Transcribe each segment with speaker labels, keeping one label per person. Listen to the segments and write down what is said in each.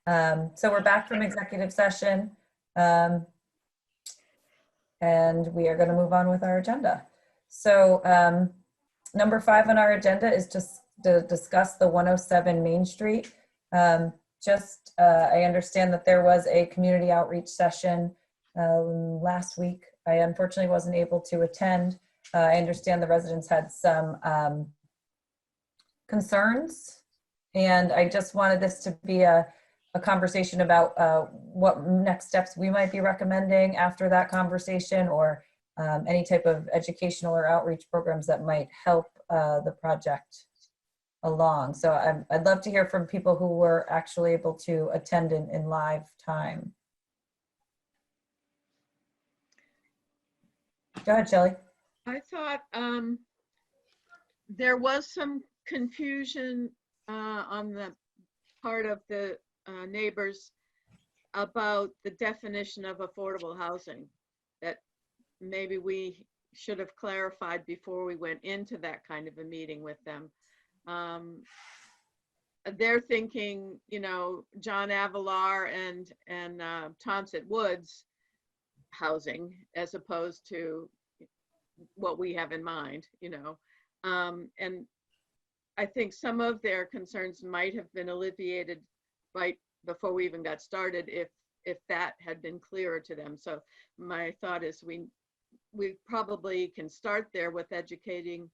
Speaker 1: So we're back from executive session. And we are going to move on with our agenda. So number 5 on our agenda is just to discuss the 107 Main Street. I understand that there was a community outreach session last week. I unfortunately wasn't able to attend. I understand the residents had some concerns, and I just wanted this to be a conversation about what next steps we might be recommending after that conversation, or any type of educational or outreach programs that might help the project along. So I'd love to hear from people who were actually able to attend in live time. Go ahead, Shelley.
Speaker 2: I thought there was some confusion on the part of the neighbors about the definition of affordable housing, that maybe we should have clarified before we went into that kind of a meeting with them. They're thinking, you know, John Avalar and Thompson Woods housing, as opposed to what we have in mind, you know. And I think some of their concerns might have been alleviated right before we even got started if that had been clearer to them. So my thought is we probably can start there with educating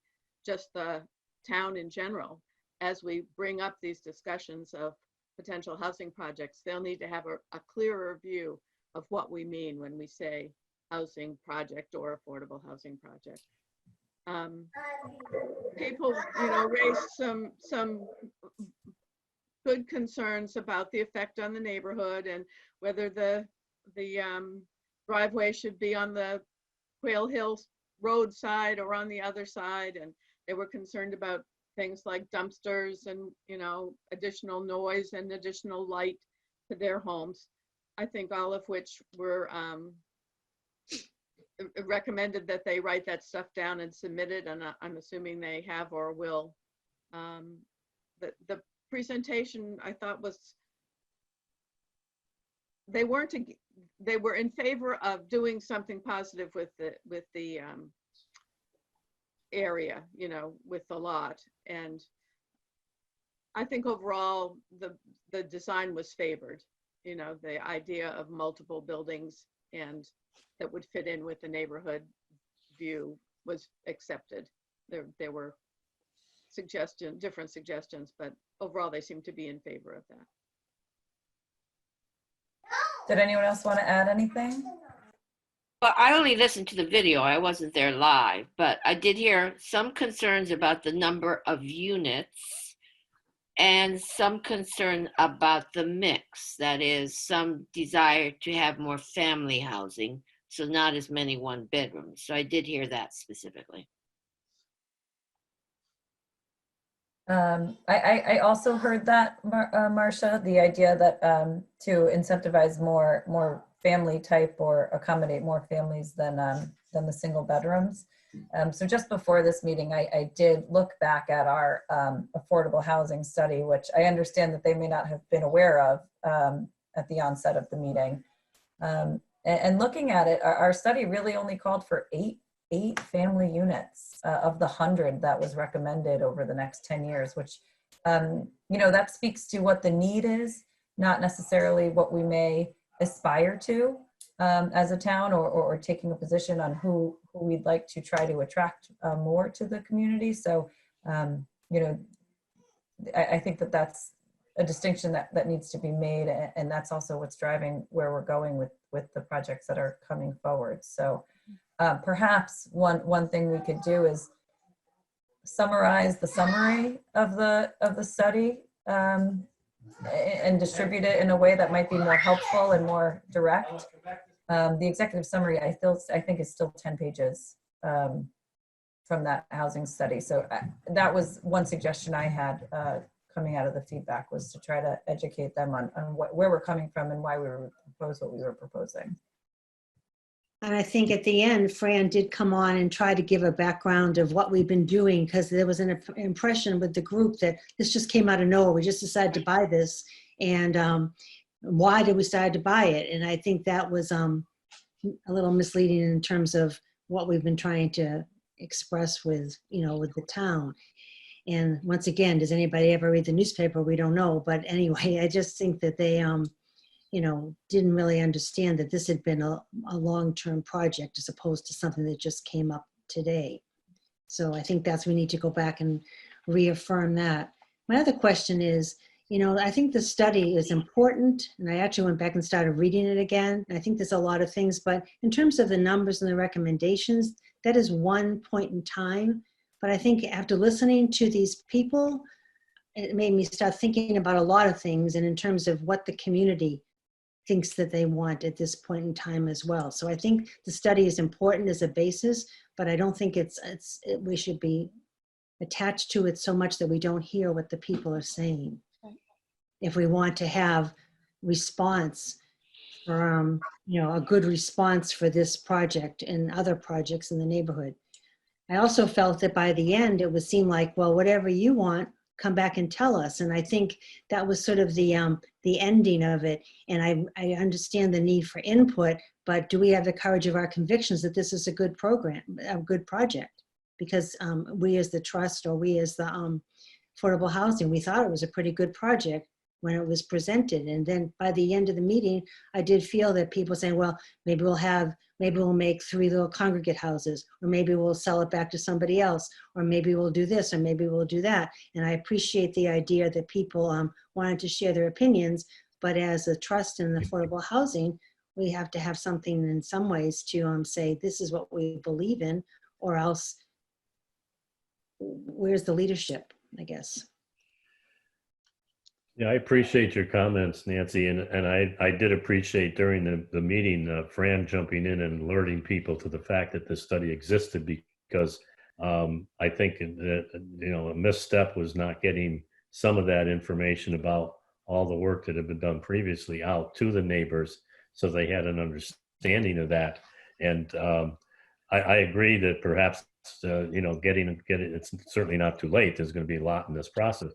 Speaker 2: just the town in general. As we bring up these discussions of potential housing projects, they'll need to have a clearer view of what we mean when we say housing project or affordable housing project. People, you know, raised some good concerns about the effect on the neighborhood and whether the driveway should be on the Quail Hill Road side or on the other side, and they were concerned about things like dumpsters and, you know, additional noise and additional light to their homes. I think all of which were recommended that they write that stuff down and submit it, and I'm assuming they have or will. The presentation, I thought, was they were in favor of doing something positive with the area, you know, with the lot. And I think overall the design was favored, you know, the idea of multiple buildings and that would fit in with the neighborhood view was accepted. There were different suggestions, but overall they seem to be in favor of that.
Speaker 1: Did anyone else want to add anything?
Speaker 3: Well, I only listened to the video. I wasn't there live, but I did hear some concerns about the number of units and some concern about the mix. That is, some desire to have more family housing, so not as many one bedrooms. So I did hear that specifically.
Speaker 1: I also heard that, Marcia, the idea that to incentivize more family type or accommodate more families than the single bedrooms. So just before this meeting, I did look back at our affordable housing study, which I understand that they may not have been aware of at the onset of the meeting. And looking at it, our study really only called for eight family units of the 100 that was recommended over the next 10 years, which, you know, that speaks to what the need is, not necessarily what we may aspire to as a town, or taking a position on who we'd like to try to attract more to the community. So, you know, I think that that's a distinction that needs to be made, and that's also what's driving where we're going with the projects that are coming forward. So perhaps one thing we could do is summarize the summary of the study and distribute it in a way that might be more helpful and more direct. The executive summary, I think is still 10 pages from that housing study. So that was one suggestion I had coming out of the feedback, was to try to educate them on where we're coming from and why we were proposed what we were proposing.
Speaker 4: And I think at the end, Fran did come on and try to give a background of what we've been doing, because there was an impression with the group that this just came out of nowhere. We just decided to buy this. And why did we decide to buy it? And I think that was a little misleading in terms of what we've been trying to express with, with the town. And once again, does anybody ever read the newspaper? We don't know. But anyway, I just think that they, didn't really understand that this had been a long-term project as opposed to something that just came up today. So I think we need to go back and reaffirm that. My other question is, I think the study is important, and I actually went back and started reading it again. I think there's a lot of things, but in terms of the numbers and the recommendations, that is one point in time. But I think after listening to these people, it made me start thinking about a lot of things, and in terms of what the community thinks that they want at this point in time as well. So I think the study is important as a basis, but I don't think we should be attached to it so much that we don't hear what the people are saying. If we want to have response for, a good response for this project and other projects in the neighborhood. I also felt that by the end, it would seem like, well, whatever you want, come back and tell us. And I think that was sort of the ending of it. And I understand the need for input, but do we have the courage of our convictions that this is a good program, a good project? Because we as the trust, or we as the affordable housing, we thought it was a pretty good project when it was presented. And then by the end of the meeting, I did feel that people saying, well, maybe we'll make 3 little congregate houses, or maybe we'll sell it back to somebody else, or maybe we'll do this, or maybe we'll do that. And I appreciate the idea that people wanted to share their opinions, but as a trust in affordable housing, we have to have something in some ways to say, this is what we believe in, or else where's the leadership, I guess.
Speaker 5: Yeah, I appreciate your comments, Nancy, and I did appreciate during the meeting, Fran jumping in and alerting people to the fact that this study existed, because I think that, a misstep was not getting some of that information about all the work that had been done previously out to the neighbors, so they had an understanding of that. And I agree that perhaps, getting it, it's certainly not too late. There's going to be a lot in this process.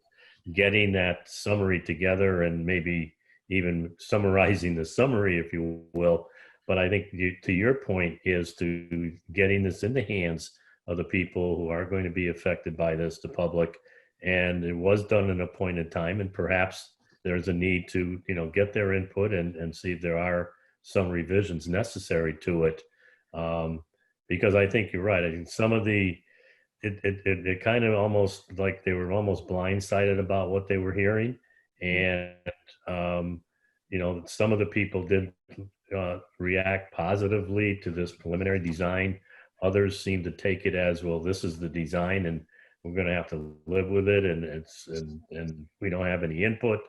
Speaker 5: Getting that summary together and maybe even summarizing the summary, if you will. But I think to your point is to getting this in the hands of the people who are going to be affected by this, the public. And it was done in a point in time, and perhaps there's a need to, get their input and see if there are some revisions necessary to it. Because I think you're right. I think some of it kind of almost like they were almost blindsided about what they were hearing. And, some of the people did react positively to this preliminary design. Others seem to take it as, well, this is the design and we're going to have to live with it. And we don't have any input.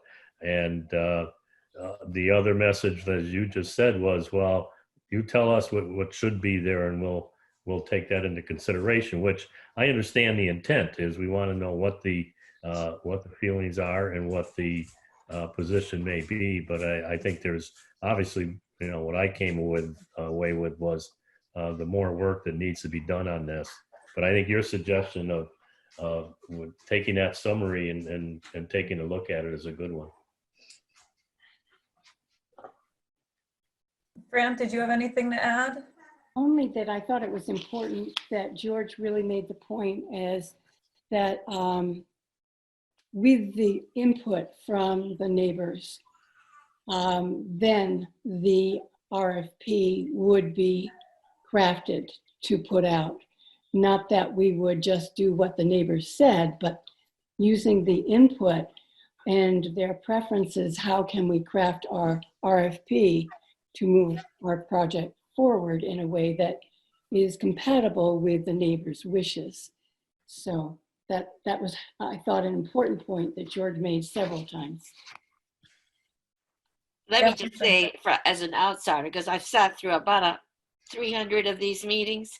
Speaker 5: And the other message, as you just said, was, well, you tell us what should be there, and we'll take that into consideration, which I understand the intent is. We want to know what the feelings are and what the position may be. But I think there's obviously, what I came away with was the more work that needs to be done on this. But I think your suggestion of taking that summary and taking a look at it is a good one.
Speaker 1: Fran, did you have anything to add?
Speaker 6: Only that I thought it was important that George really made the point is that with the input from the neighbors, then the RFP would be crafted to put out. Not that we would just do what the neighbors said, but using the input and their preferences, how can we craft our RFP to move our project forward in a way that is compatible with the neighbors' wishes. So that was, I thought, an important point that George made several times.
Speaker 3: Let me just say, as an outsider, because I've sat through about 300 of these meetings.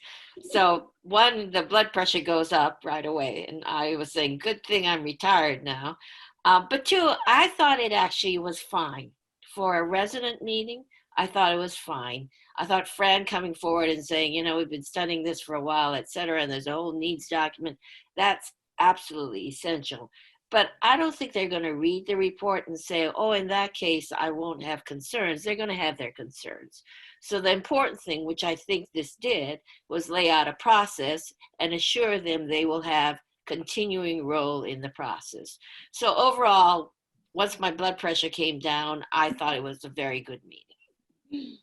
Speaker 3: So one, the blood pressure goes up right away. And I was saying, good thing I'm retired now. But two, I thought it actually was fine. For a resident meeting, I thought it was fine. I thought Fran coming forward and saying, we've been studying this for a while, et cetera, and there's a whole needs document. That's absolutely essential. But I don't think they're going to read the report and say, oh, in that case, I won't have concerns. They're going to have their concerns. So the important thing, which I think this did, was lay out a process and assure them they will have continuing role in the process. So overall, once my blood pressure came down, I thought it was a very good meeting.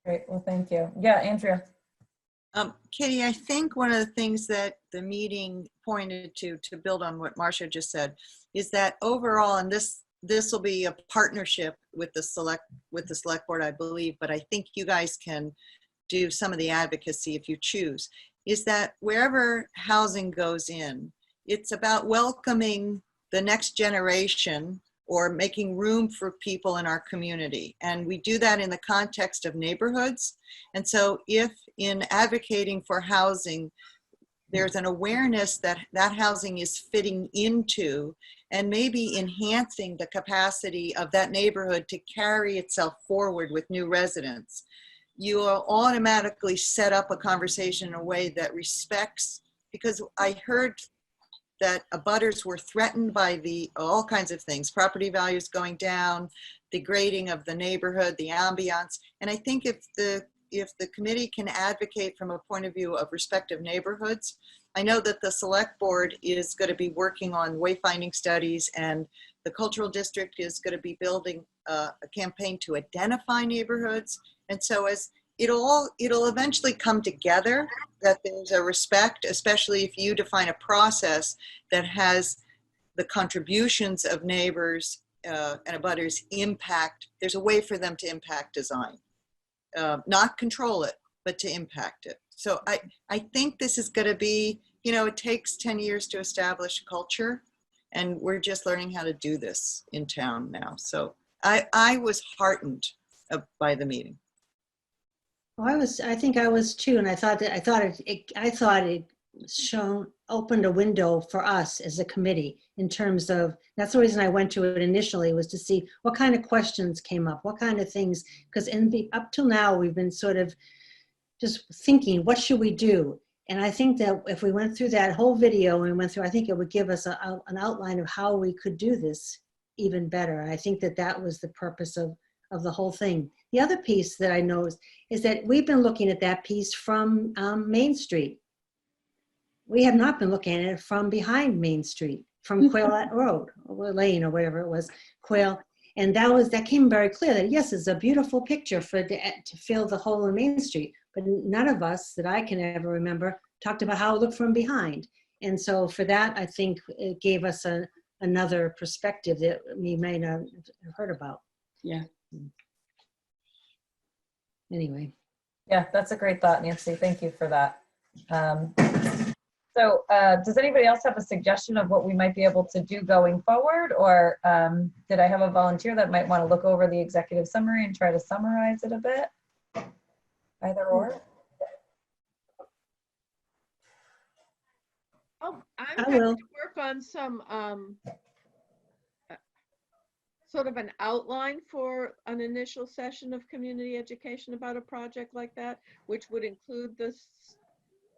Speaker 1: Great, well, thank you. Yeah, Andrea.
Speaker 7: Katie, I think one of the things that the meeting pointed to build on what Marcia just said, is that overall, and this will be a partnership with the select board, I believe, but I think you guys can do some of the advocacy if you choose, is that wherever housing goes in, it's about welcoming the next generation or making room for people in our community. And we do that in the context of neighborhoods. And so if in advocating for housing, there's an awareness that that housing is fitting into and maybe enhancing the capacity of that neighborhood to carry itself forward with new residents, you will automatically set up a conversation in a way that respects, because I heard that abutters were threatened by all kinds of things, property values going down, degrading of the neighborhood, the ambiance. And I think if the committee can advocate from a point of view of respective neighborhoods, I know that the select board is going to be working on wayfinding studies, and the cultural district is going to be building a campaign to identify neighborhoods. And so as it'll eventually come together, that there's a respect, especially if you define a process that has the contributions of neighbors and abutters impact. There's a way for them to impact design, not control it, but to impact it. So I think this is going to be, it takes 10 years to establish culture, and we're just learning how to do this in town now. So I was heartened by the meeting.
Speaker 4: Well, I think I was too, and I thought it opened a window for us as a committee in terms of, that's the reason I went to it initially, was to see what kind of questions came up, what kind of things, because up till now we've been sort of just thinking, what should we do? And I think that if we went through that whole video and went through, I think it would give us an outline of how we could do this even better. And I think that was the purpose of the whole thing. The other piece that I noticed is that we've been looking at that piece from Main Street. We have not been looking at it from behind Main Street, from Quail Road, or Lane, or whatever it was, Quail. And that came very clear that yes, it's a beautiful picture to fill the hole in Main Street. But none of us that I can ever remember talked about how it looked from behind. And so for that, I think it gave us another perspective that we may not have heard about.
Speaker 6: Yeah.
Speaker 4: Anyway.
Speaker 1: Yeah, that's a great thought, Nancy. Thank you for that. So does anybody else have a suggestion of what we might be able to do going forward? Or did I have a volunteer that might want to look over the executive summary and try to summarize it a bit? Either or?
Speaker 2: Oh, I'm
Speaker 4: I
Speaker 2: happy to
Speaker 4: will.
Speaker 2: work on some sort of an outline for an initial session of community education about a project like that, which would include this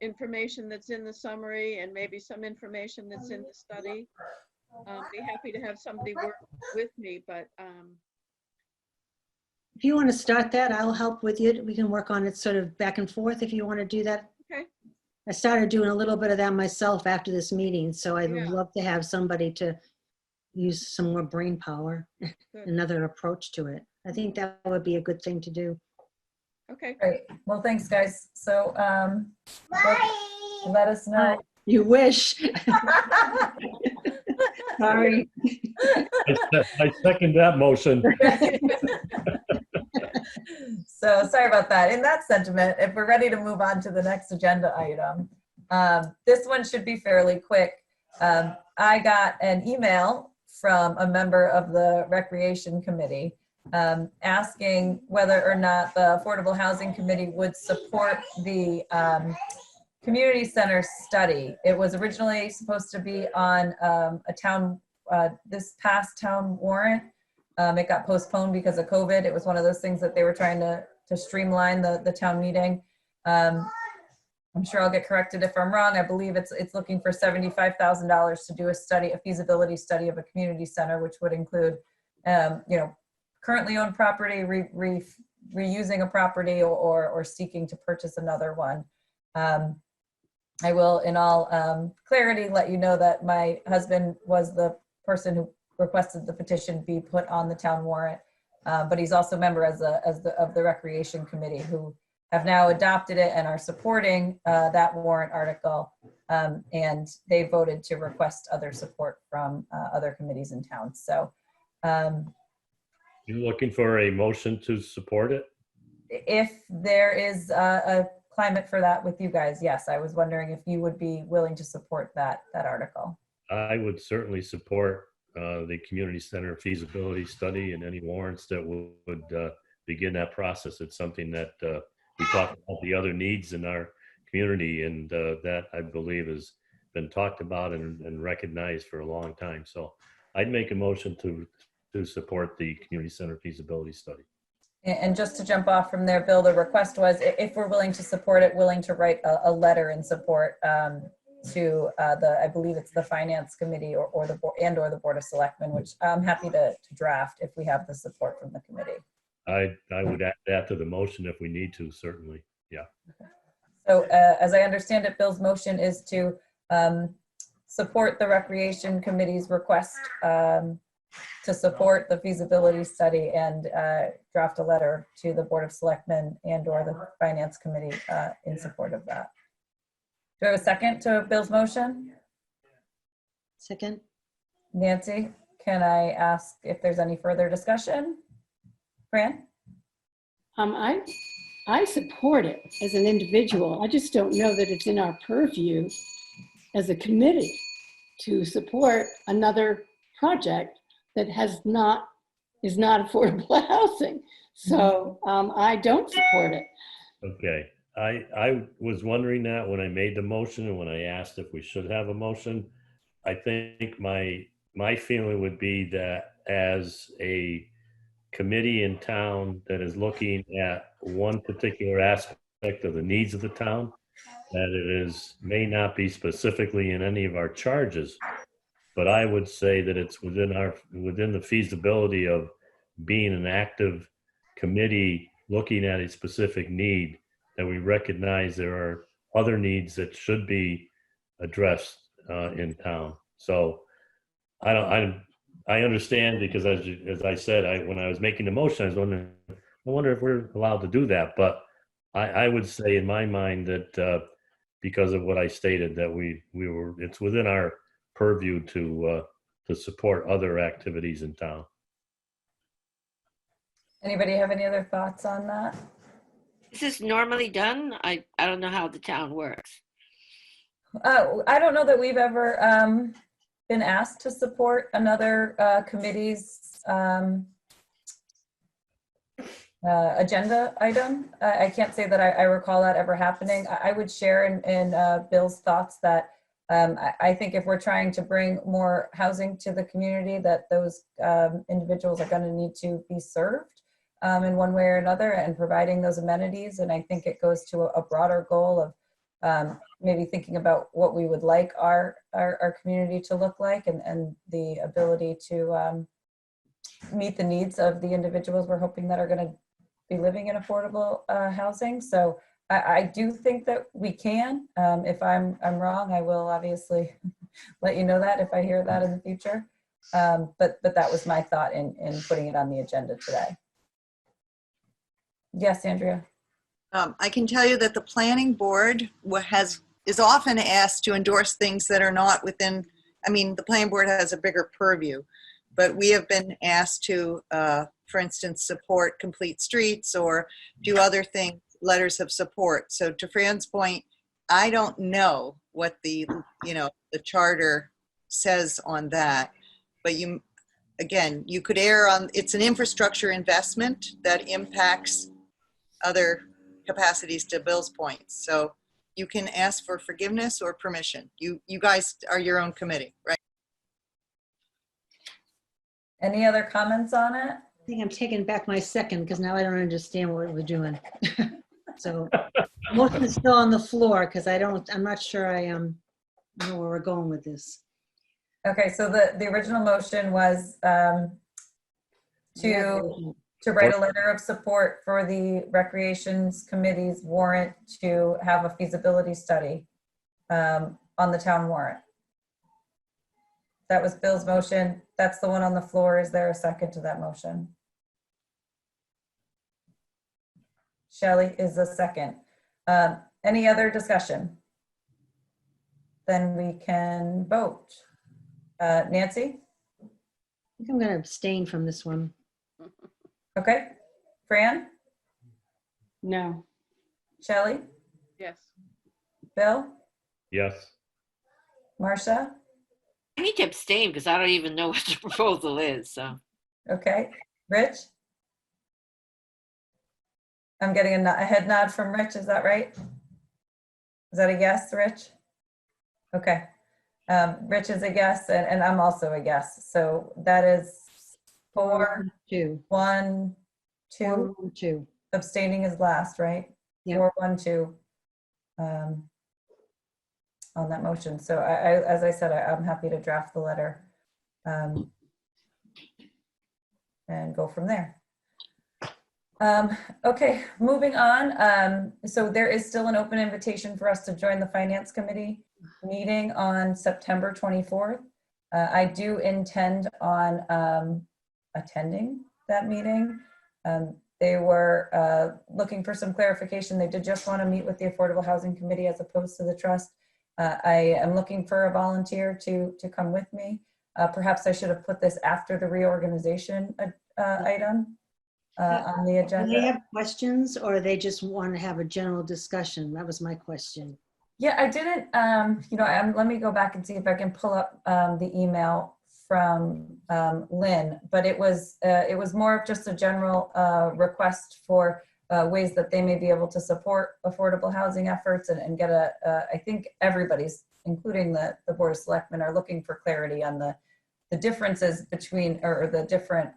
Speaker 2: information that's in the summary and maybe some information that's in the study. Be happy to have somebody work with me, but
Speaker 4: If you want to start that, I'll help with you. We can work on it sort of back and forth if you want to do that.
Speaker 2: okay.
Speaker 4: I started doing a little bit of that myself after this meeting, so I'd
Speaker 2: Yeah.
Speaker 4: love to have somebody to use some more brain power,
Speaker 2: Good.
Speaker 4: another approach to it. I think that would be a good thing to do.
Speaker 2: Okay.
Speaker 1: Great. Well, thanks, guys. So let us know.
Speaker 4: You wish. Sorry.
Speaker 5: I second that motion.
Speaker 1: So sorry about that. In that sentiment, if we're ready to move on to the next agenda item, this one should be fairly quick. I got an email from a member of the Recreation Committee asking whether or not the Affordable Housing Committee would support the community center study. It was originally supposed to be on a town, this past town warrant. It got postponed because of COVID. It was one of those things that they were trying to streamline the town meeting. I'm sure I'll get corrected if I'm wrong. I believe it's looking for $75,000 to do a study, a feasibility study of a community center, which would include, currently owned property, reusing a property, or seeking to purchase another one. I will, in all clarity, let you know that my husband was the person who requested the petition be put on the town warrant, but he's also a member of the Recreation Committee, who have now adopted it and are supporting that warrant article, and they voted to request other support from other committees in town. So
Speaker 5: You looking for a motion to support it?
Speaker 1: if there is a climate for that with you guys, yes, I was wondering if you would be willing to support that article.
Speaker 5: I would certainly support the community center feasibility study and any warrants that would begin that process. It's something that we talk about the other needs in our community, and that I believe has been talked about and recognized for a long time. So I'd make a motion to support the community center feasibility study.
Speaker 1: And just to jump off from there, Bill, the request was if we're willing to support it, willing to write a letter in support to I believe it's the Finance Committee or the Board of Selectmen, which I'm happy to draft if we have the support from the committee.
Speaker 5: I would add that to the motion if we need to, certainly. Yeah.
Speaker 1: So as I understand it, Bill's motion is to support the Recreation Committee's request to support the feasibility study and draft a letter to the Board of Selectmen and/or the Finance Committee in support of that. Do I have a second to Bill's motion?
Speaker 4: Second?
Speaker 1: Nancy, can I ask if there's any further discussion? Fran?
Speaker 6: I support it as an individual. I just don't know that it's in our purview as a committee to support another project that is not affordable housing. So I don't support it.
Speaker 5: Okay. I was wondering that when I made the motion and when I asked if we should have a motion. I think my feeling would be that as a committee in town that is looking at one particular aspect of the needs of the town, that it may not be specifically in any of our charges, but I would say that it's within the feasibility of being an active committee looking at a specific need, that we recognize there are other needs that should be addressed in town. So I understand, because as I said, when I was making the motion, I was wondering, I wonder if we're allowed to do that. But I would say in my mind that because of what I stated, that it's within our purview to support other activities in town.
Speaker 1: Anybody have any other thoughts on that?
Speaker 3: Is this normally done? I don't know how the town works.
Speaker 1: I don't know that we've ever been asked to support another committee's agenda item. I can't say that I recall that ever happening. I would share in Bill's thoughts that I think if we're trying to bring more housing to the community, that those individuals are going to need to be served in one way or another, and providing those amenities. And I think it goes to a broader goal of maybe thinking about what we would like our community to look like, and the ability to meet the needs of the individuals we're hoping that are going to be living in affordable housing. So I do think that we can. If I'm wrong, I will obviously let you know that if I hear that in the future. But that was my thought in putting it on the agenda today. Yes, Andrea.
Speaker 7: I can tell you that the planning board is often asked to endorse things that are not within, the planning board has a bigger purview, but we have been asked to, for instance, support complete streets or do other things, letters of support. So to Fran's point, I don't know what the charter says on that, but you could err on, it's an infrastructure investment that impacts other capacities, to Bill's points. So you can ask for forgiveness or permission. You guys are your own committee, right?
Speaker 1: Any other comments on it?
Speaker 4: I think I'm taking back my second because now I don't understand what we're doing. So motion is still on the floor because I'm not sure I know where we're going with this.
Speaker 1: Okay, so the original motion was to write a letter of support for the Recreations Committee's warrant to have a feasibility study on the town warrant. That was Bill's motion. That's the one on the floor. Is there a second to that motion? Shelley is a second. Any other discussion? Then we can vote. Nancy?
Speaker 4: I think I'm going to abstain from this one.
Speaker 1: Okay. Fran?
Speaker 6: No.
Speaker 1: Shelley?
Speaker 2: Yes.
Speaker 1: Bill?
Speaker 5: Yes.
Speaker 1: Marcia?
Speaker 3: I need to abstain because I don't even know what the proposal is, so.
Speaker 1: Okay. Rich? I'm getting a head nod from Rich. Is that right? Is that a yes, Rich? Okay. Rich is a yes, and I'm also a yes. So that is 4,
Speaker 4: 2.
Speaker 1: 1, 2.
Speaker 4: 2.
Speaker 1: Abstaining is last, right?
Speaker 4: Yeah.
Speaker 1: 4, 1, 2. On that motion. So as I said, I'm happy to draft the letter and go from there. Okay, moving on. So there is still an open invitation for us to join the Finance Committee meeting on September 24th. I do intend on attending that meeting. They were looking for some clarification. They did just want to meet with the Affordable Housing Committee as opposed to the trust. I am looking for a volunteer to come with me. Perhaps I should have put this after the reorganization item on the
Speaker 4: Do they
Speaker 1: agenda.
Speaker 4: have questions or they just want to have a general discussion? That was my question.
Speaker 1: Yeah, I didn't, let me go back and see if I can pull up the email from Lynn, but it was more of just a general request for ways that they may be able to support affordable housing efforts and get I think everybody's, including the Board of Selectmen, are looking for clarity on the differences between, or the different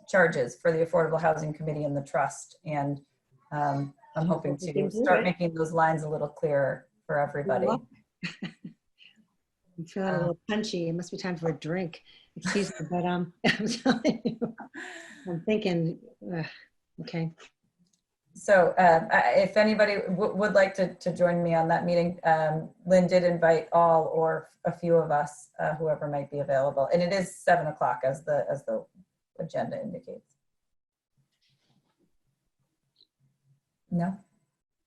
Speaker 1: charges for the Affordable Housing Committee and the trust. And I'm hoping to start making those lines a little clearer for everybody.
Speaker 4: I'm feeling a little punchy. It must be time for a drink. Excuse me, but I'm telling you, I'm thinking, okay.
Speaker 1: So if anybody would like to join me on that meeting, Lynn did invite all or a few of us, whoever might be available. And it is 7 o'clock as the agenda indicates. No?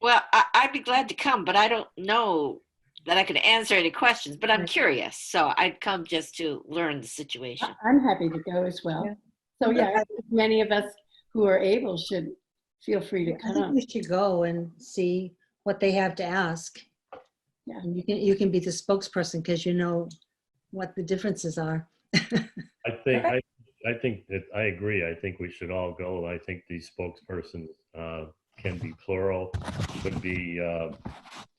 Speaker 3: Well, I'd be glad to come, but I don't know that I could answer any questions, but I'm curious. So I'd come just to learn the situation.
Speaker 6: I'm happy to go as well.
Speaker 4: Yeah.
Speaker 6: So yeah, many of us who are able should feel free to
Speaker 4: I think
Speaker 6: come.
Speaker 4: we should go and see what they have to ask.
Speaker 6: Yeah.
Speaker 4: And you can be the spokesperson because you know what the differences are.
Speaker 5: I think that I agree. I think we should all go. I think these spokespersons can be plural, could be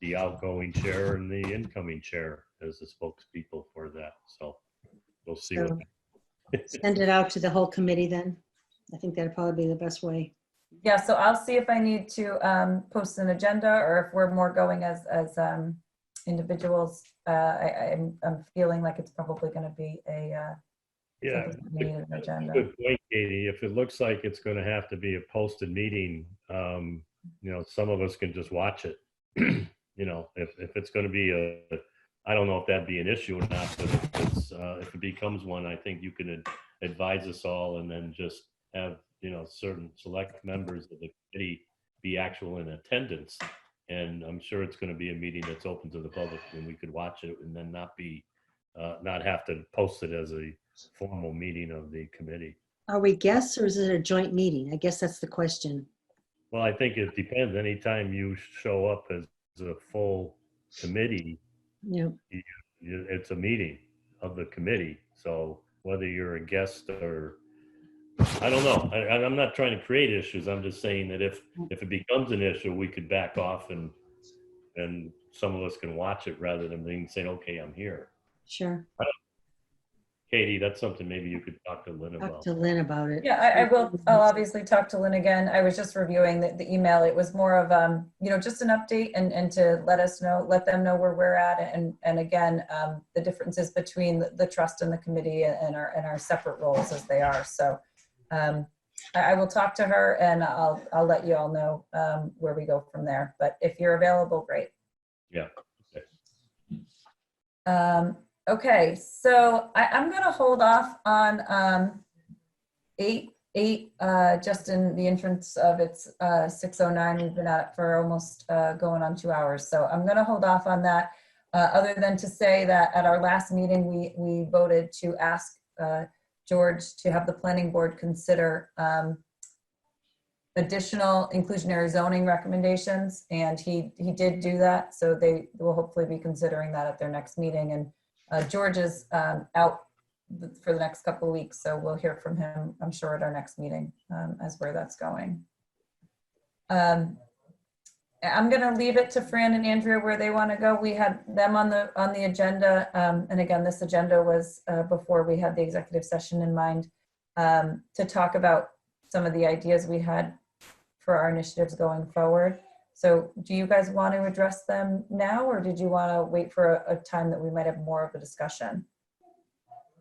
Speaker 5: the outgoing chair and the incoming chair as the spokespeople for that. So we'll see.
Speaker 4: So send it out to the whole committee then. I think that'd probably be the best way.
Speaker 1: Yeah, so I'll see if I need to post an agenda or if we're more going as individuals. I'm feeling like it's probably going to be a
Speaker 5: Yeah,
Speaker 1: something that we need an agenda.
Speaker 5: good point, Katie. If it looks like it's going to have to be a posted meeting, some of us can just watch it. If it's going to be I don't know if that'd be an issue or not, but if it becomes one, I think you can advise us all and then just have, certain select members of the committee be actual in attendance. And I'm sure it's going to be a meeting that's open to the public and we could watch it and then not have to post it as a formal meeting of the committee.
Speaker 4: Are we guests or is it a joint meeting? I guess that's the question.
Speaker 5: Well, I think it depends. Anytime you show up as a full committee,
Speaker 4: Yeah.
Speaker 5: it's a meeting of the committee. So whether you're a guest or, I don't know. I'm not trying to create issues. I'm just saying that if it becomes an issue, we could back off and some of us can watch it rather than being saying, okay, I'm here.
Speaker 4: Sure.
Speaker 5: Katie, that's something maybe you could talk to Lynn
Speaker 4: Talk
Speaker 5: about.
Speaker 4: to Lynn about it.
Speaker 1: Yeah, I will. I'll obviously talk to Lynn again. I was just reviewing the email. It was more of, just an update and to let them know where we're at. And again, the differences between the trust and the committee and our separate roles as they are. So I will talk to her and I'll let you all know where we go from there. But if you're available, great.
Speaker 5: Yeah.
Speaker 1: Okay, so I'm gonna hold off on 8, just in the entrance of its 6:09. We've been at it for almost going on 2 hours. So I'm gonna hold off on that, other than to say that at our last meeting, we voted to ask George to have the planning board consider additional inclusionary zoning recommendations, and he did do that. So they will hopefully be considering that at their next meeting. And George is out for the next couple of weeks, so we'll hear from him, I'm sure, at our next meeting as where that's going. I'm going to leave it to Fran and Andrea where they want to go. We had them on the agenda, and again, this agenda was before we had the executive session in mind, to talk about some of the ideas we had for our initiatives going forward. So do you guys want to address them now, or did you want to wait for a time that we might have more of a discussion?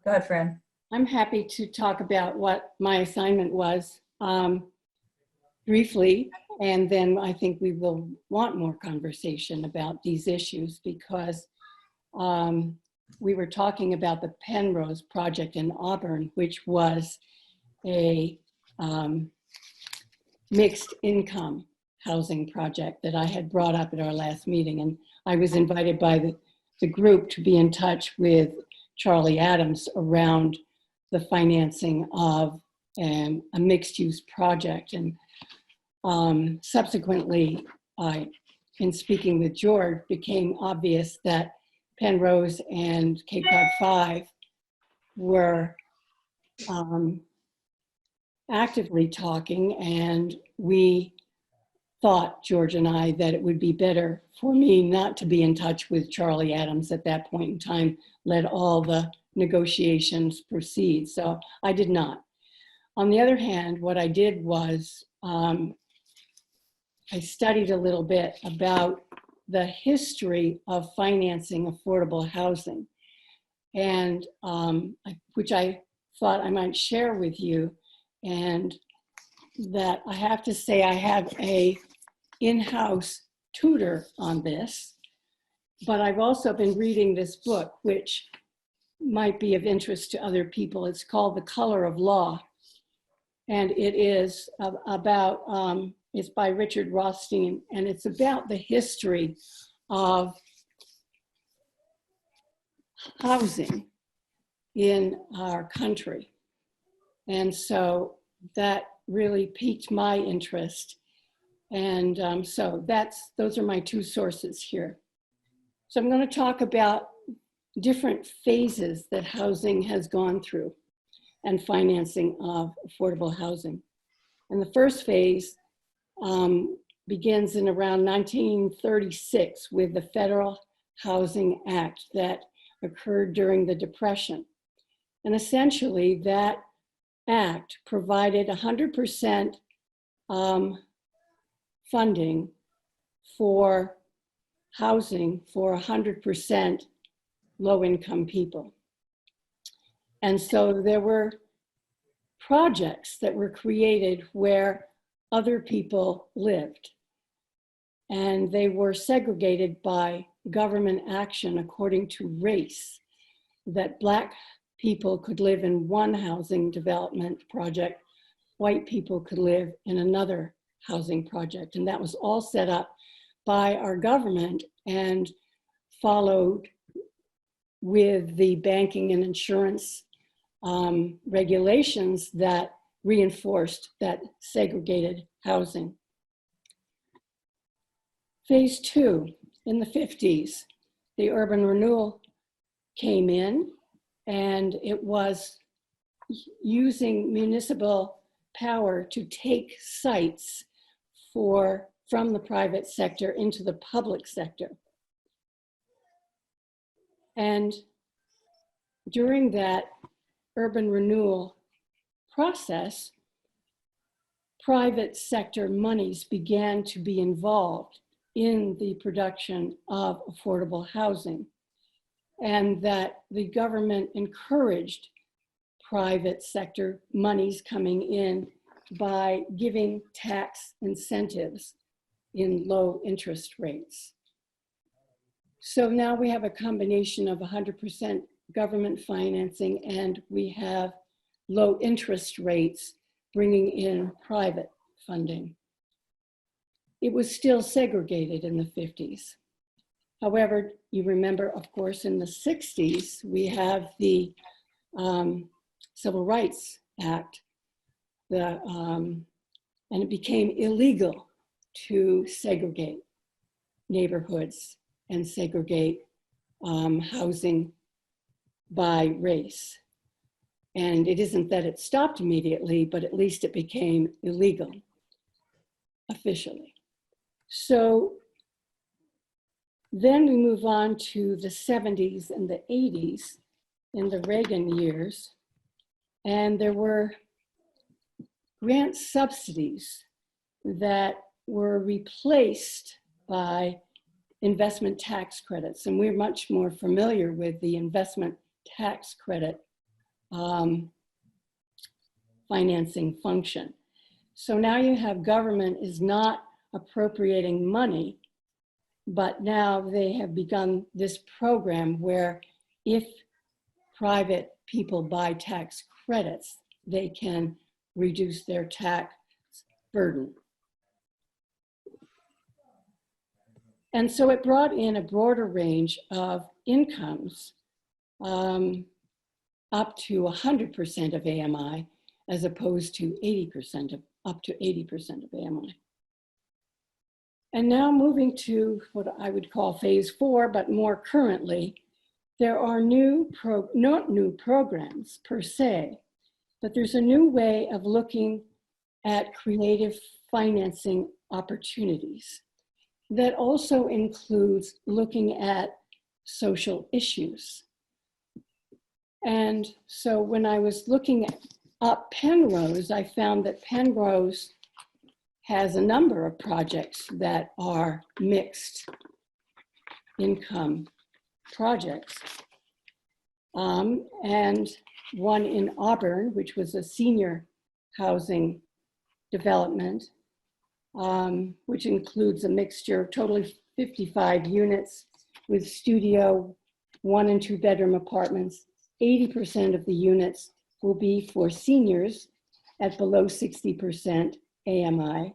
Speaker 1: Go ahead, Fran.
Speaker 6: I'm happy to talk about what my assignment was briefly, and then I think we will want more conversation about these issues because we were talking about the Penrose project in Auburn, which was a mixed income housing project that I had brought up at our last meeting. And I was invited by the group to be in touch with Charlie Adams around the financing of a mixed use project. And subsequently, in speaking with George, became obvious that Penrose and Cape Cod 5 were actively talking, and we thought, George and I, that it would be better for me not to be in touch with Charlie Adams at that point in time, let all the negotiations proceed. So I did not. On the other hand, what I did was I studied a little bit about the history of financing affordable housing, and which I thought I might share with you. And that I have to say I have a in-house tutor on this, but I've also been reading this book, which might be of interest to other people. It's called The Color of Law. And it is about, it's by Richard Rothstein, and it's about the history of housing in our country. And so that really piqued my interest. And so those are my two sources here. So I'm going to talk about different phases that housing has gone through and financing of affordable housing. And the first phase begins in around 1936 with the Federal Housing Act that occurred during the Depression. And essentially that act provided 100% funding for housing for 100% low-income people. And so there were projects that were created where other people lived, and they were segregated by government action according to race, that Black people could live in one housing development project, white people could live in another housing project. And that was all set up by our government and followed with the banking and insurance regulations that reinforced that segregated housing. Phase 2, in the 50s, the urban renewal came in, and it was using municipal power to take sites from the private sector into the public sector. And during that urban renewal process, private sector monies began to be involved in the production of affordable housing, and that the government encouraged private sector monies coming in by giving tax incentives in low interest rates. So now we have a combination of 100% government financing, and we have low interest rates bringing in private funding. It was still segregated in the 50s. However, you remember, of course, in the 60s, we have the Civil Rights Act, and it became illegal to segregate neighborhoods and segregate housing by race. And it isn't that it stopped immediately, but at least it became illegal officially. So then we move on to the 70s and the 80s in the Reagan years, and there were grant subsidies that were replaced by investment tax credits. And we're much more familiar with the investment tax credit financing function. So now you have government is not appropriating money, but now they have begun this program where if private people buy tax credits, they can reduce their tax burden. And so it brought in a broader range of incomes up to 100% of AMI, as opposed to 80% of, up to 80% of AMI. And now moving to what I would call phase 4, but more currently, there are not new programs per se, but there's a new way of looking at creative financing opportunities that also includes looking at social issues. And so when I was looking up Penrose, I found that Penrose has a number of projects that are mixed income projects. And one in Auburn, which was a senior housing development, which includes a mixture of totally 55 units with studio, 1 and 2 bedroom apartments. 80% of the units will be for seniors at below 60% AMI.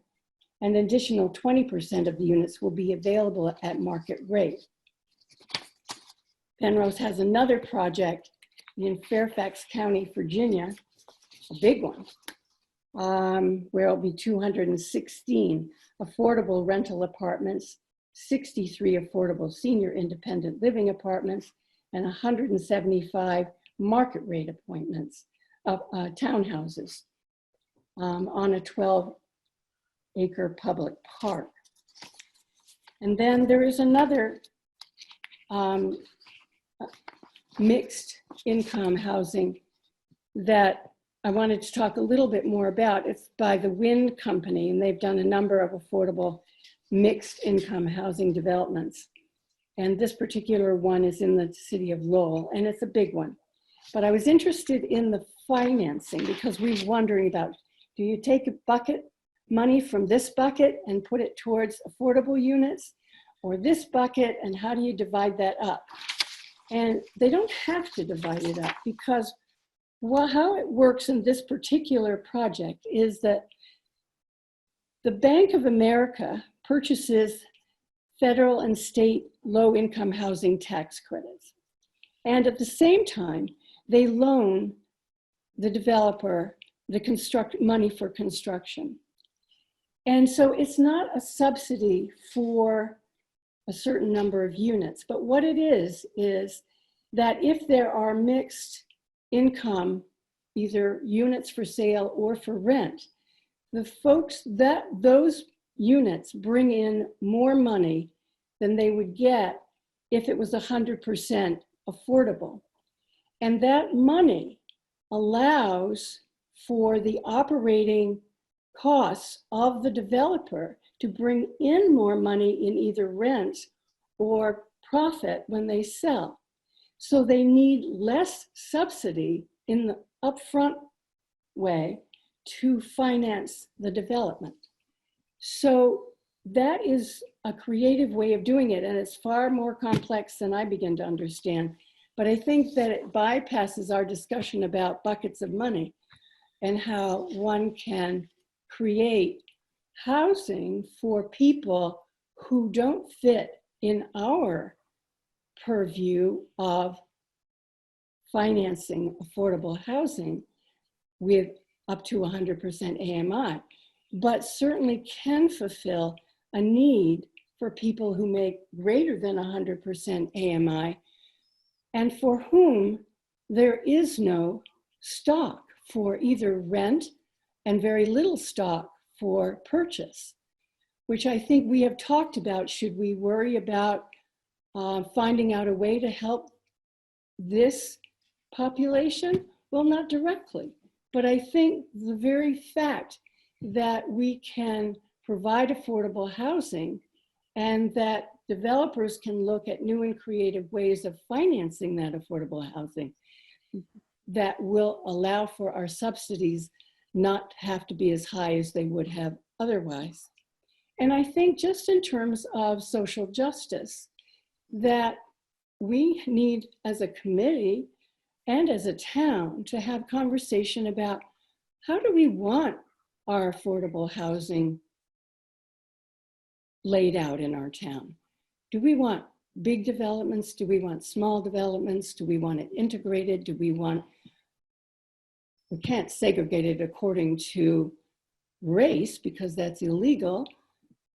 Speaker 6: An additional 20% of the units will be available at market rate. Penrose has another project in Fairfax County, Virginia, a big one, where it'll be 216 affordable rental apartments, 63 affordable senior independent living apartments, and 175 market rate appointments of townhouses on a 12-acre public park. And then there is another mixed income housing that I wanted to talk a little bit more about. It's by the Wind Company, and they've done a number of affordable mixed income housing developments. And this particular one is in the city of Lowell, and it's a big one. But I was interested in the financing because we were wondering about, do you take a bucket money from this bucket and put it towards affordable units, or this bucket, and how do you divide that up? And they don't have to divide it up, because how it works in this particular project is that the Bank of America purchases federal and state low-income housing tax credits. And at the same time, they loan the developer the money for construction. And so it's not a subsidy for a certain number of units, but what it is that if there are mixed income, either units for sale or for rent, the folks that those units bring in more money than they would get if it was 100% affordable. And that money allows for the operating costs of the developer to bring in more money in either rent or profit when they sell. So they need less subsidy in the upfront way to finance the development. So that is a creative way of doing it, and it's far more complex than I begin to understand. But I think that it bypasses our discussion about buckets of money and how one can create housing for people who don't fit in our purview of financing affordable housing with up to 100% AMI, but certainly can fulfill a need for people who make greater than 100% AMI and for whom there is no stock for either rent and very little stock for purchase, which I think we have talked about. Should we worry about finding out a way to help this population? Well, not directly, but I think the very fact that we can provide affordable housing and that developers can look at new and creative ways of financing that affordable housing that will allow for our subsidies not to have to be as high as they would have otherwise. And I think just in terms of social justice, that we need as a committee and as a town to have conversation about how do we want our affordable housing laid out in our town? Do we want big developments? Do we want small developments? Do we want it integrated? Do we want, we can't segregate it according to race because that's illegal,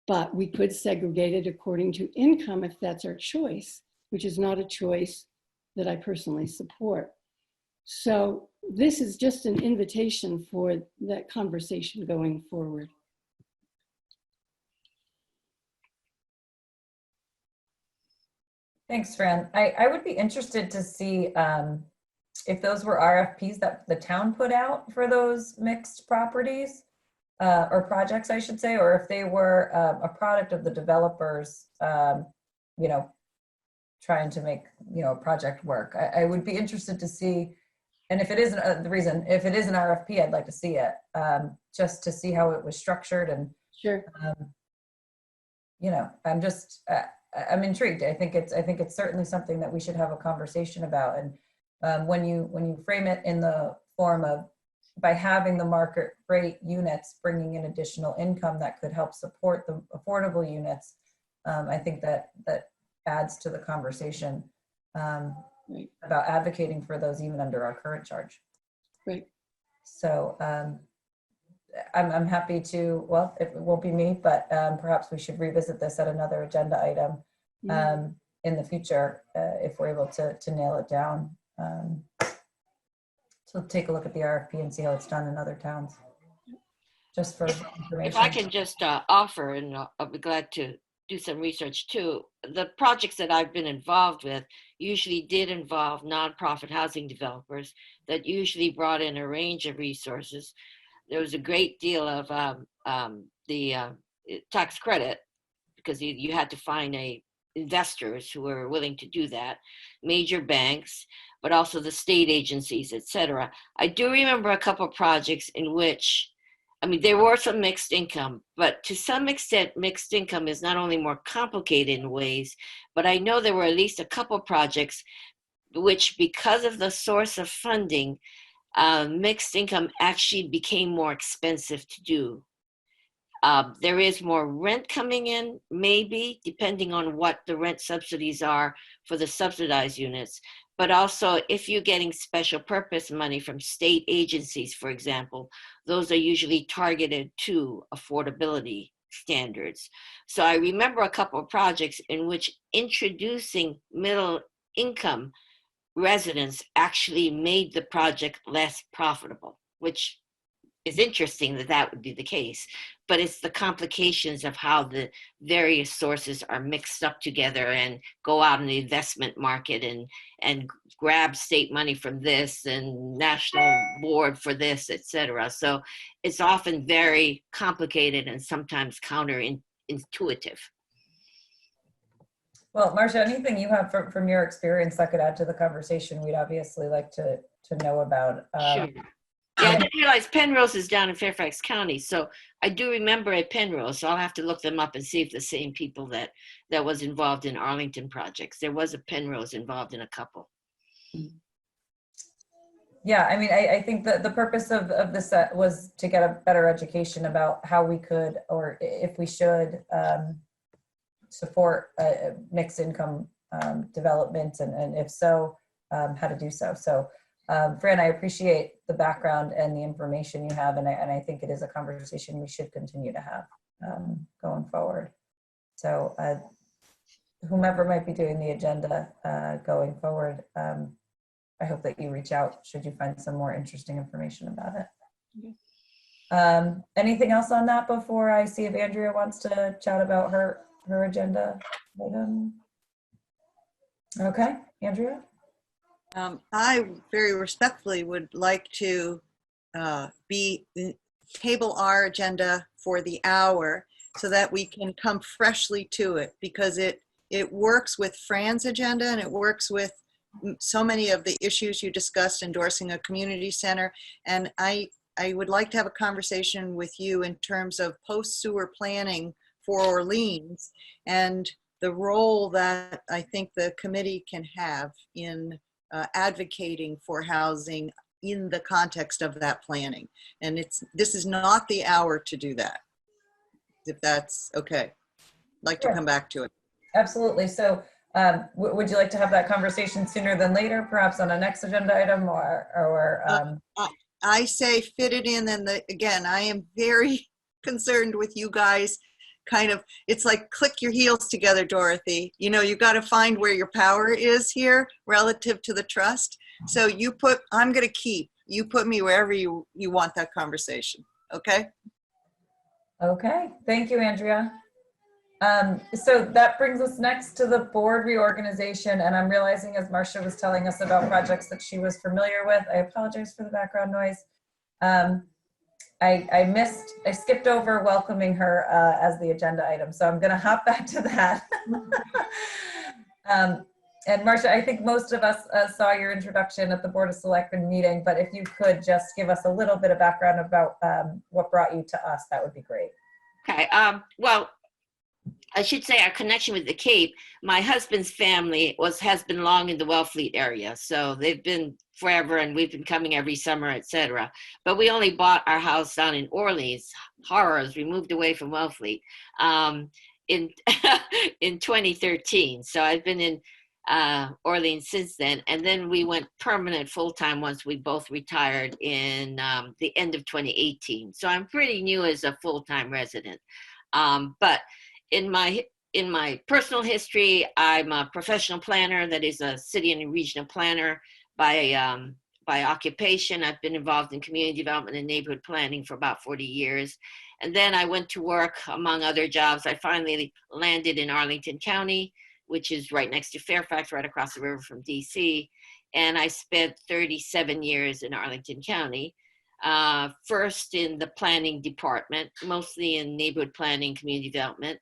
Speaker 6: but we could segregate it according to income if that's our choice, which is not a choice that I personally support. So this is just an invitation for that conversation going forward.
Speaker 1: Thanks, Fran. I would be interested to see if those were RFPs that the town put out for those mixed properties or projects, I should say, or if they were a product of the developers, you know, trying to make, you know, a project work. I would be interested to see, and if it isn't if it is an RFP, I'd like to see it, just to see how it was structured and,
Speaker 6: Sure.
Speaker 1: you know, I'm intrigued. I think it's certainly something that we should have a conversation about. And when you frame it in the form of, by having the market rate units bringing in additional income that could help support the affordable units, I think that adds to the conversation
Speaker 6: Right.
Speaker 1: about advocating for those even under our current charge.
Speaker 6: Right.
Speaker 1: So I'm happy to, well, it won't be me, but perhaps we should revisit this at another agenda item in the future if we're able to nail it down. So take a look at the RFP and see how it's done in other towns. Just for information.
Speaker 3: If I can just offer, and I'll be glad to do some research too, the projects that I've been involved with usually did involve nonprofit housing developers that usually brought in a range of resources. There was a great deal of the tax credit because you had to find investors who were willing to do that, major banks, but also the state agencies, et cetera. I do remember a couple of projects in which, I mean, there were some mixed income, but to some extent, mixed income is not only more complicated in ways, but I know there were at least a couple of projects which, because of the source of funding, mixed income actually became more expensive to do. There is more rent coming in, maybe, depending on what the rent subsidies are for the subsidized units. But also, if you're getting special purpose money from state agencies, for example, those are usually targeted to affordability standards. So I remember a couple of projects in which introducing middle income residents actually made the project less profitable, which is interesting that that would be the case, but it's the complications of how the various sources are mixed up together and go out in the investment market and grab state money from this and national board for this, etc. So it's often very complicated and sometimes counterintuitive.
Speaker 1: Well, Marcia, anything you have from your experience that could add to the conversation, we'd obviously like to know about.
Speaker 3: Sure. Yeah, I didn't realize Penrose is down in Fairfax County, so I do remember at Penrose, so I'll have to look them up and see if the same people that was involved in Arlington projects. There was a Penrose involved in a couple.
Speaker 1: Yeah, I mean, I think that the purpose of this was to get a better education about how we could, or if we should, support mixed income development, and if so, how to do so. So, Fran, I appreciate the background and the information you have, and I think it is a conversation we should continue to have going forward. So, whomever might be doing the agenda going forward, I hope that you reach out should you find some more interesting information about it. Anything else on that before I see if Andrea wants to chat about her agenda item? Okay, Andrea?
Speaker 7: I very respectfully would like to table our agenda for the hour so that we can come freshly to it, because it works with Fran's agenda and it works with so many of the issues you discussed, endorsing a community center. And I would like to have a conversation with you in terms of post-sewer planning for Orleans and the role that I think the committee can have in advocating for housing in the context of that planning. And this is not the hour to do that, if that's okay. I'd like to come back to it.
Speaker 1: Absolutely. So would you like to have that conversation sooner than later, perhaps on a next agenda item, or
Speaker 7: I say fit it in, and again, I am very concerned with you guys. Kind of, it's like click your heels together, Dorothy. You know, you got to find where your power is here relative to the trust. So I'm going to you put me wherever you want that conversation. Okay. Okay.
Speaker 1: Thank you, Andrea. So that brings us next to the board reorganization. And I'm realizing, as Marcia was telling us about projects that she was familiar with, I apologize for the background noise. I skipped over welcoming her as the agenda item. So I'm going to hop back to that. And Marcia, I think most of us saw your introduction at the Board of Selectmen meeting, but if you could just give us a little bit of background about what brought you to us, that would be great.
Speaker 3: Okay. Well, I should say our connection with the Cape, my husband's family has been long in the Wellfleet area. So they've been forever, and we've been coming every summer, etc. But we only bought our house down in Orleans. Horrors, we moved away from Wellfleet in 2013. So I've been in Orleans since then. And then we went permanent full-time once we both retired in the end of 2018. So I'm pretty new as a full-time resident. But in my personal history, I'm a professional planner, that is a city and regional planner by occupation. I've been involved in community development and neighborhood planning for about 40 years. And then I went to work, among other jobs. I finally landed in Arlington County, which is right next to Fairfax, right across the river from DC. And I spent 37 years in Arlington County. First in the planning department, mostly in neighborhood planning, community development,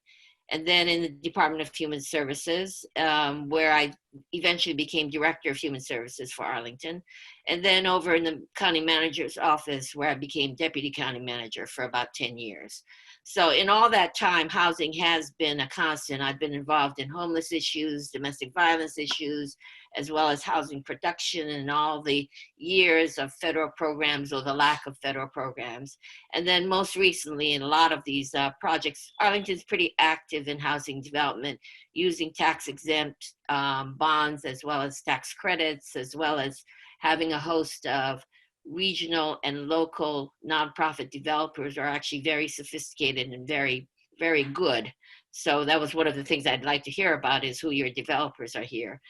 Speaker 3: and then in the Department of Human Services, where I eventually became Director of Human Services for Arlington, and then over in the County Manager's office, where I became Deputy County Manager for about 10 years. So in all that time, housing has been a constant. I've been involved in homeless issues, domestic violence issues, as well as housing production and all the years of federal programs or the lack of federal programs. And then most recently in a lot of these projects, Arlington's pretty active in housing development using tax exempt bonds, as well as tax credits, as well as having a host of regional and local nonprofit developers are actually very sophisticated and very, very good. So that was one of the things I'd like to hear about, is who your developers are here.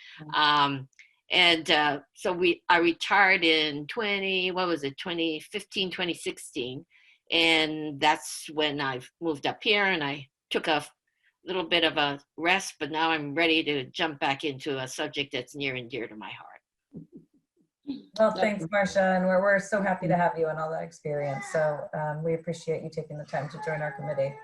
Speaker 3: And so I retired in 2015, 2016. And that's when I moved up here and I took a little bit of a rest, but now I'm ready to jump back into a subject that's near and dear to my heart.
Speaker 1: Well, thanks, Marcia, and we're so happy to have you and all that experience. So we appreciate you taking the time to join our committee.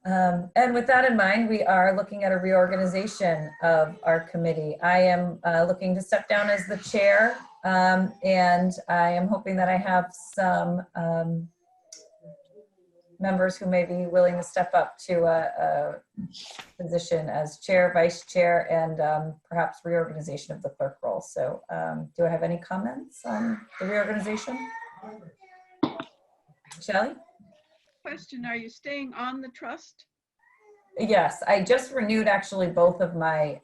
Speaker 1: And with that in mind, we are looking at a reorganization of our committee. I am looking to step down as the chair, and I am hoping that I have some members who may be willing to step up to a position as chair, vice chair, and perhaps reorganization of the clerk role. So do I have any comments on the reorganization? Shelley?
Speaker 2: Question, are you staying on the trust?
Speaker 1: Yes, I just renewed actually both of my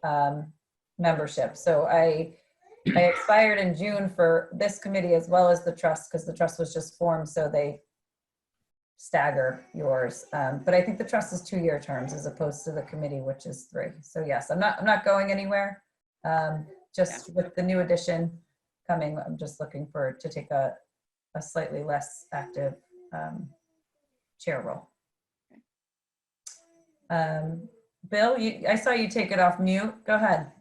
Speaker 1: memberships. So I expired in June for this committee as well as the trust, because the trust was just formed, so they stagger yours. But I think the trust is 2-year terms as opposed to the committee, which is 3. So yes, I'm not going anywhere. Just with the new addition coming, I'm just looking to take a slightly less active chair role. Bill, I saw you take it off mute. Go ahead.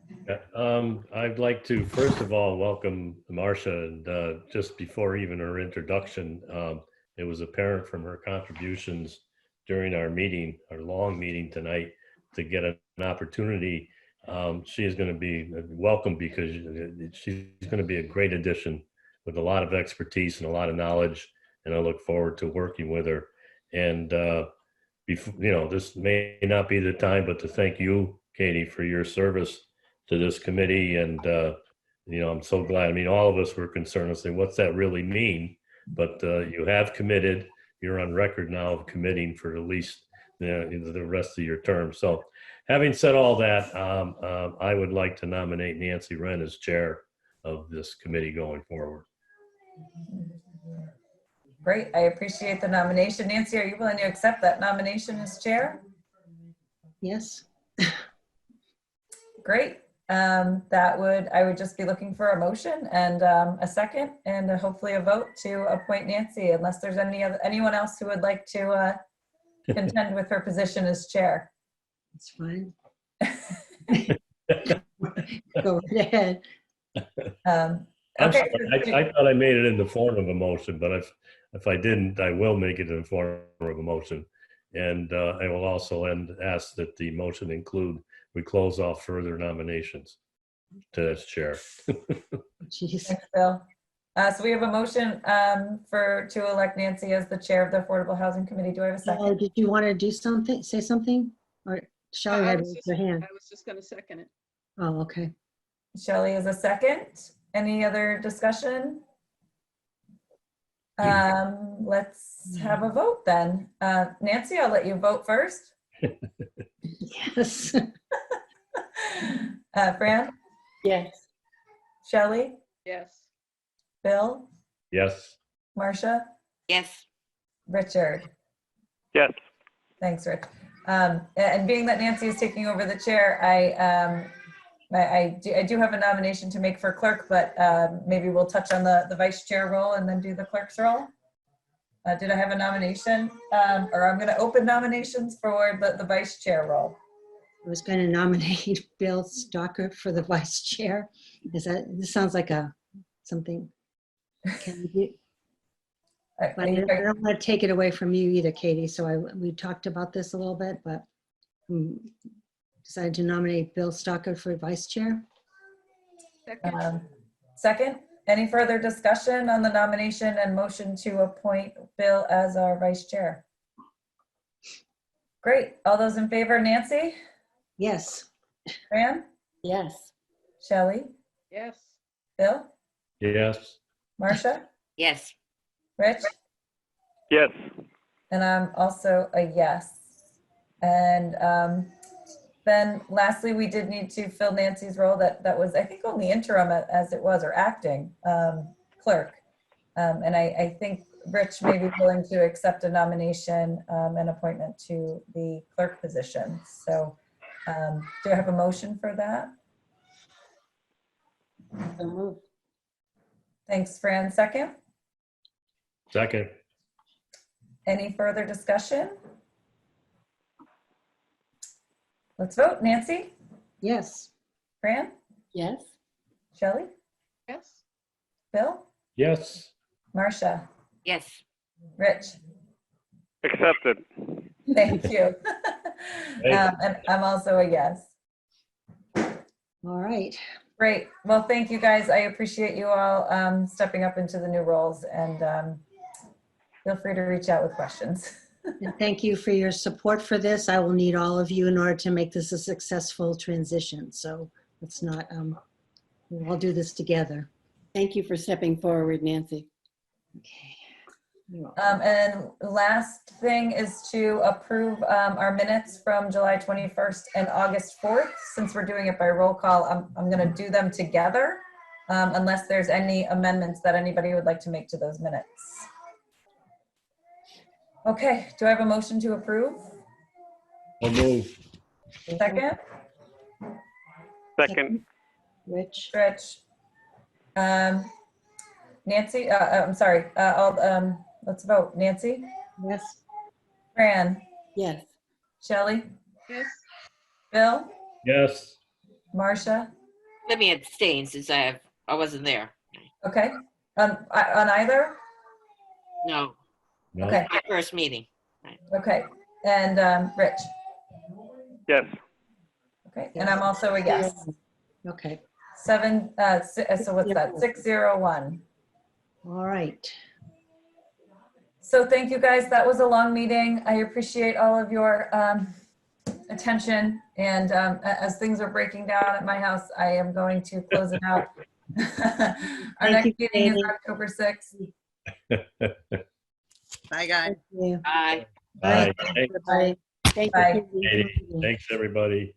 Speaker 5: I'd like to first of all welcome Marcia, and just before even her introduction, it was apparent from her contributions during our meeting, our long meeting tonight, to get an opportunity. She is going to be welcome because she's going to be a great addition with a lot of expertise and a lot of knowledge, and I look forward to working with her. And this may not be the time, but to thank you, Katie, for your service to this committee. And, I'm so glad. I mean, all of us were concerned and saying, what's that really mean? But you have committed. You're on record now of committing for at least the rest of your term. So having said all that, I would like to nominate Nancy Wren as chair of this committee going forward.
Speaker 1: Great, I appreciate the nomination. Nancy, are you willing to accept that nomination as chair?
Speaker 4: Yes.
Speaker 1: Great. I would just be looking for a motion and a second, and hopefully a vote to appoint Nancy, unless there's anyone else who would like to contend with her position as chair.
Speaker 4: It's fine. Go right ahead.
Speaker 5: I'm
Speaker 1: Okay.
Speaker 5: sorry, I thought I made it in the form of a motion, but if I didn't, I will make it in the form of a motion. And I will also ask that the motion include, we close off further nominations to as chair.
Speaker 4: Jeez.
Speaker 1: Thanks, Bill. So we have a motion to elect Nancy as the chair of the Affordable Housing Committee. Do I have a second?
Speaker 4: Oh, did you want to do something, say something? Or Shelley had raised her hand.
Speaker 2: I was just going to second it.
Speaker 4: Oh, okay.
Speaker 1: Shelley is a second. Any other discussion? Let's have a vote then. Nancy, I'll let you vote first.
Speaker 4: Yes.
Speaker 1: Fran,
Speaker 6: Yes.
Speaker 1: Shelley,
Speaker 2: Yes.
Speaker 1: Bill,
Speaker 5: Yes.
Speaker 1: Marcia,
Speaker 3: Yes.
Speaker 1: Richard.
Speaker 8: Yes.
Speaker 1: Thanks, Rich. And being that Nancy is taking over the chair, I do have a nomination to make for clerk, but maybe we'll touch on the vice chair role and then do the clerk's role. Did I have a nomination? Or I'm going to open nominations for the vice chair role.
Speaker 4: I was going to nominate Bill Stocker for the vice chair. This sounds like something. Can you do? But I don't want to take it away from you either, Katie. So we talked about this a little bit, but decided to nominate Bill Stocker for vice chair.
Speaker 2: Second.
Speaker 1: Second, any further discussion on the nomination and motion to appoint Bill as our vice chair? Great. All those in favor, Nancy?
Speaker 4: Yes.
Speaker 1: Fran?
Speaker 6: Yes.
Speaker 1: Shelley?
Speaker 2: Yes.
Speaker 1: Bill?
Speaker 5: Yes.
Speaker 1: Marcia?
Speaker 3: Yes.
Speaker 1: Rich?
Speaker 8: Yes.
Speaker 1: And I'm also a yes. And then lastly, we did need to fill Nancy's role that was, I think, only interim as it was, or acting clerk. And I think Rich may be willing to accept a nomination and appointment to the clerk position. So do I have a motion for that?
Speaker 6: So moved.
Speaker 1: Thanks, Fran. Second.
Speaker 5: Second.
Speaker 1: Any further discussion? Let's vote. Nancy?
Speaker 4: Yes.
Speaker 1: Fran?
Speaker 6: Yes.
Speaker 1: Shelley?
Speaker 2: Yes.
Speaker 1: Bill?
Speaker 5: Yes.
Speaker 1: Marcia?
Speaker 3: Yes.
Speaker 1: Rich?
Speaker 8: Accepted.
Speaker 1: Thank you. And I'm also a yes.
Speaker 4: All right.
Speaker 1: Great. Well, thank you guys. I appreciate you all stepping up into the new roles, and feel free to reach out with questions.
Speaker 4: And thank you for your support for this. I will need all of you in order to make this a successful transition. So let's not, we'll all do this together.
Speaker 6: Thank you for stepping forward, Nancy.
Speaker 4: Okay. You're welcome.
Speaker 1: And last thing is to approve our minutes from July 21st and August 4th. Since we're doing it by roll call, I'm going to do them together unless there's any amendments that anybody would like to make to those minutes. Okay, do I have a motion to approve?
Speaker 5: I'll move.
Speaker 1: Second,
Speaker 8: Second.
Speaker 4: Rich?
Speaker 1: Stretch. Nancy, I'm sorry, let's vote. Nancy,
Speaker 4: Yes.
Speaker 1: Fran,
Speaker 6: Yes.
Speaker 1: Shelley,
Speaker 2: Yes.
Speaker 1: Bill,
Speaker 5: Yes.
Speaker 1: Marcia.
Speaker 3: Let me abstain since I wasn't there.
Speaker 1: Okay, on either?
Speaker 3: No,
Speaker 5: No.
Speaker 1: Okay,
Speaker 3: my first meeting.
Speaker 1: okay, and Rich.
Speaker 8: Yes.
Speaker 1: Okay, and I'm also a yes.
Speaker 4: Okay.
Speaker 1: So what's that? 601.
Speaker 4: All right.
Speaker 1: So thank you guys. That was a long meeting. I appreciate all of your attention. And as things are breaking down at my house, I am going to close it out. Our
Speaker 4: Thank
Speaker 1: next
Speaker 4: you,
Speaker 1: meeting is
Speaker 4: Katie.
Speaker 1: October 6th.
Speaker 7: Bye, guys.
Speaker 4: Thank you.
Speaker 3: Bye.
Speaker 5: Bye.
Speaker 4: Bye.
Speaker 6: Thank
Speaker 1: Bye.
Speaker 6: you.
Speaker 5: Katie. Thanks, everybody.